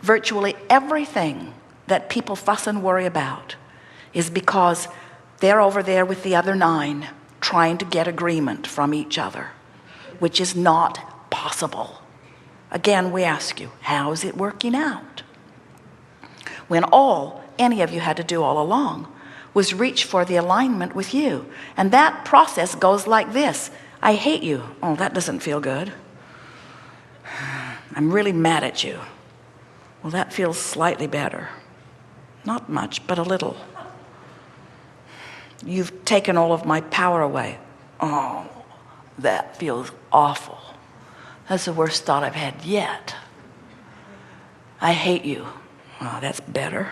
virtually everything that people fuss and worry about is because they're over there with the other 9 trying to get agreement from each other, which is not possible. Again, we ask you, how is it working out? When all any of you had to do all along was reach for the alignment with you. And that process goes like this. I hate you. Oh, that doesn't feel good. I'm really mad at you. Well, that feels slightly better. Not much, but a little. You've taken all of my power away. Oh, that feels awful. That's the worst thought I've had yet. I hate you. Oh, that's better.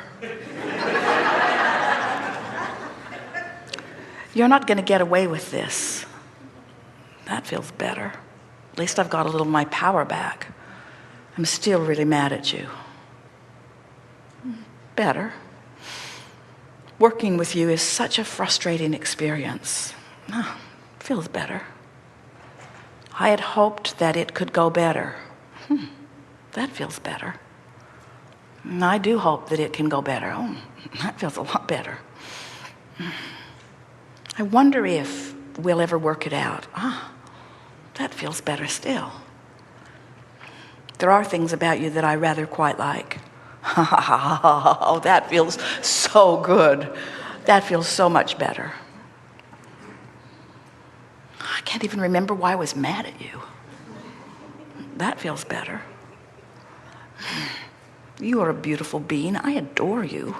You're not going to get away with this. That feels better. At least I've got a little of my power back. I'm still really mad at you. Better. Working with you is such a frustrating experience. Oh, feels better. I had hoped that it could go better. That feels better. And I do hope that it can go better. Oh, that feels a lot better. I wonder if we'll ever work it out. That feels better still. There are things about you that I rather quite like. Oh, that feels so good. That feels so much better. I can't even remember why I was mad at you. That feels better. You are a beautiful being. I adore you.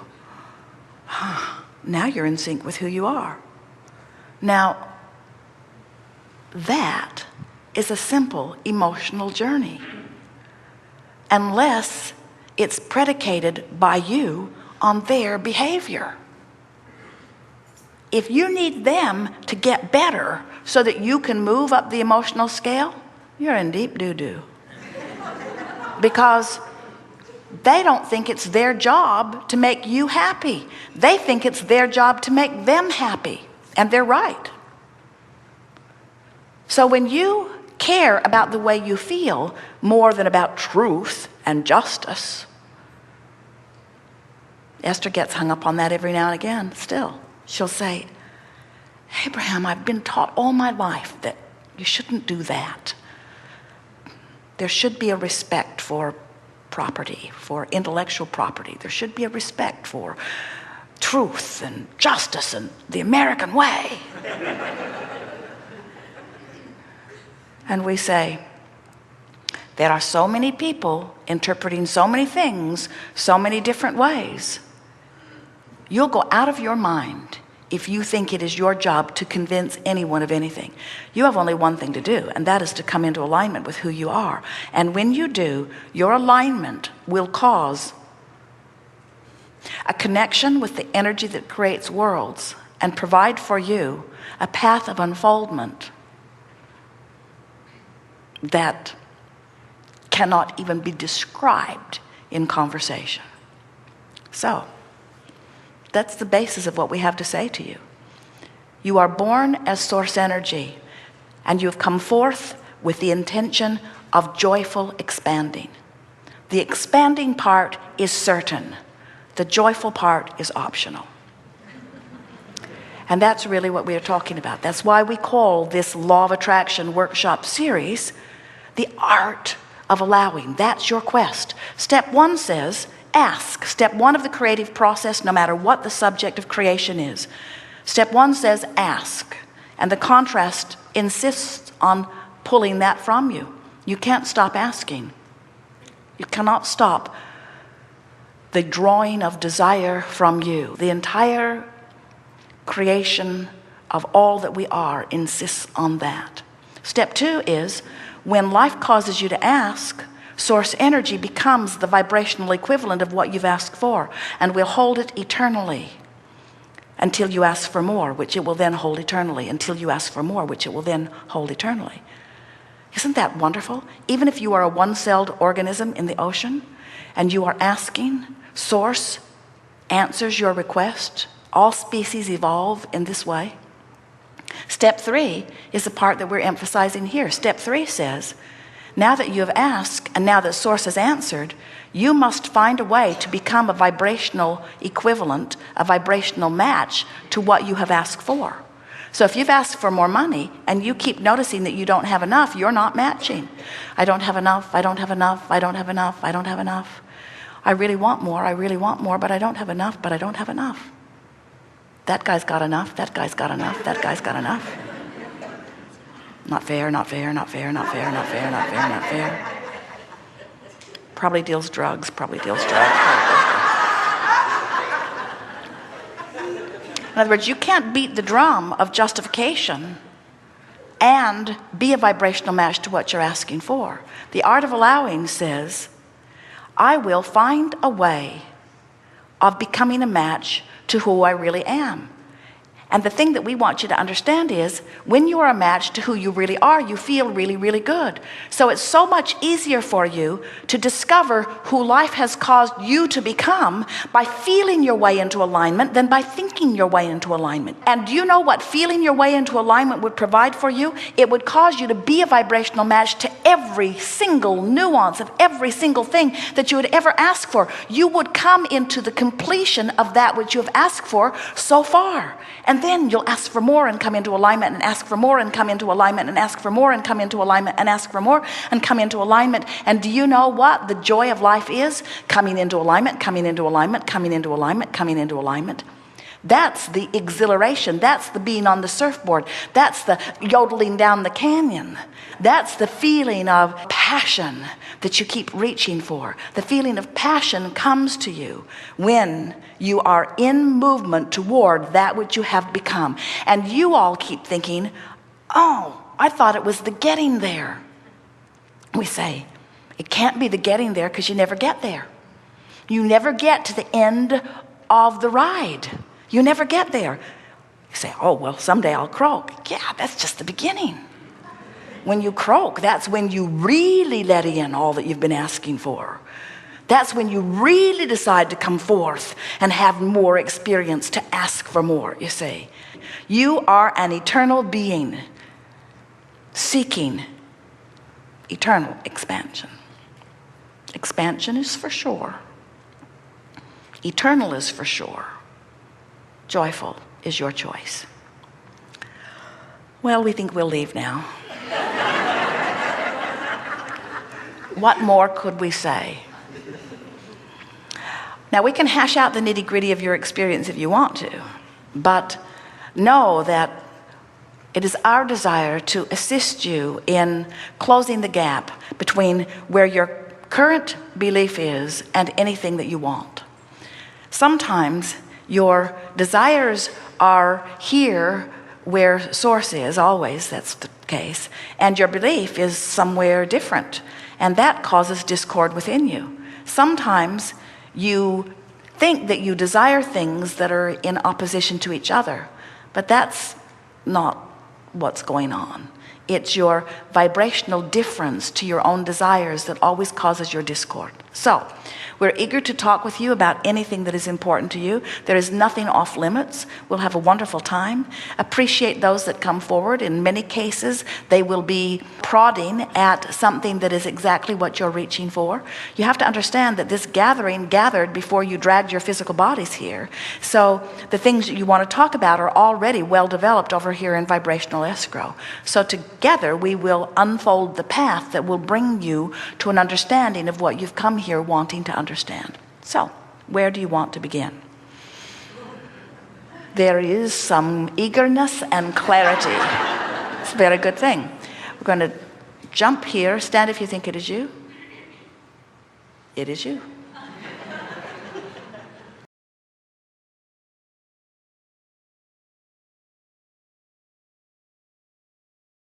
Now you're in sync with who you are. Now, that is a simple emotional journey, unless it's predicated by you on their behavior. If you need them to get better so that you can move up the emotional scale, you're in deep doo-doo. Because they don't think it's their job to make you happy. They think it's their job to make them happy. And they're right. So when you care about the way you feel more than about truth and justice, Esther gets hung up on that every now and again still. She'll say, Abraham, I've been taught all my life that you shouldn't do that. There should be a respect for property, for intellectual property. There should be a respect for truth and justice and the American way. And we say, there are so many people interpreting so many things so many different ways. You'll go out of your mind if you think it is your job to convince anyone of anything. You have only one thing to do, and that is to come into alignment with who you are. And when you do, your alignment will cause a connection with the energy that creates worlds and provide for you a path of unfoldment that cannot even be described in conversation. So, that's the basis of what we have to say to you. You are born as source energy, and you have come forth with the intention of joyful expanding. The expanding part is certain. The joyful part is optional. And that's really what we are talking about. That's why we call this Law of Attraction workshop series the art of allowing. That's your quest. Step 1 says, ask. Step 1 of the creative process, no matter what the subject of creation is. Step 1 says ask. And the contrast insists on pulling that from you. You can't stop asking. You cannot stop the drawing of desire from you. The entire creation of all that we are insists on that. Step 2 is, when life causes you to ask, source energy becomes the vibrational equivalent of what you've asked for, and will hold it eternally until you ask for more, which it will then hold eternally, until you ask for more, which it will then hold eternally. Isn't that wonderful? Even if you are a one-celled organism in the ocean and you are asking, source answers your request. All species evolve in this way. Step 3 is the part that we're emphasizing here. Step 3 says Now that you have asked, and now that Source has answered, you must find a way to become a vibrational equivalent, a vibrational match to what you have asked for. So if you've asked for more money and you keep noticing that you don't have enough, you're not matching. I don't have enough, I don't have enough, I don't have enough, I don't have enough. I really want more, but I don't have enough, but I don't have enough. That guy's got enough, that guy's got enough, that guy's got enough. Not fair, not fair, not fair, not fair, not fair, not fair, not fair. Probably deals drugs, probably deals drugs. In other words, you can't beat the drum of justification and be a vibrational match to what you're asking for. The art of allowing says, I will find a way of becoming a match to who I really am. And the thing that we want you to understand is, when you are a match to who you really are, you feel really, really good. So it's so much easier for you to discover who life has caused you to become by feeling your way into alignment than by thinking your way into alignment. And do you know what feeling your way into alignment would provide for you? It would cause you to be a vibrational match to every single nuance of every single thing that you would ever ask for. You would come into the completion of that which you have asked for so far. And then you'll ask for more and come into alignment, and ask for more and come into alignment, and ask for more and come into alignment, and ask for more and come into alignment. And do you know what the joy of life is? Coming into alignment, coming into alignment, coming into alignment, coming into alignment. That's the exhilaration. That's the being on the surfboard. That's the yodeling down the canyon. That's the feeling of passion that you keep reaching for. The feeling of passion comes to you when you are in movement toward that which you have become. And you all keep thinking, oh, I thought it was the getting there. We say, it can't be the getting there because you never get there. You never get to the end of the ride. You never get there. You say, oh, well, someday I'll croak. Yeah, that's just the beginning. When you croak, that's when you really let in all that you've been asking for. That's when you really decide to come forth and have more experience, to ask for more, you see. You are an eternal being seeking eternal expansion. Expansion is for sure. Eternal is for sure. Joyful is your choice. Well, we think we'll leave now. What more could we say? Now, we can hash out the nitty-gritty of your experience if you want to, but know that it is our desire to assist you in closing the gap between where your current belief is and anything that you want. Sometimes your desires are here where Source is, always that's the case, and your belief is somewhere different, and that causes discord within you. Sometimes you think that you desire things that are in opposition to each other, but that's not what's going on. It's your vibrational difference to your own desires that always causes your discord. So, we're eager to talk with you about anything that is important to you. There is nothing off limits. We'll have a wonderful time. Appreciate those that come forward. In many cases, they will be prodding at something that is exactly what you're reaching for. You have to understand that this gathering gathered before you dragged your physical bodies here. So the things that you want to talk about are already well developed over here in vibrational escrow. So together we will unfold the path that will bring you to an understanding of what you've come here wanting to understand. So, where do you want to begin? There is some eagerness and clarity. It's a very good thing. We're going to jump here. Stand if you think it is you. It is you.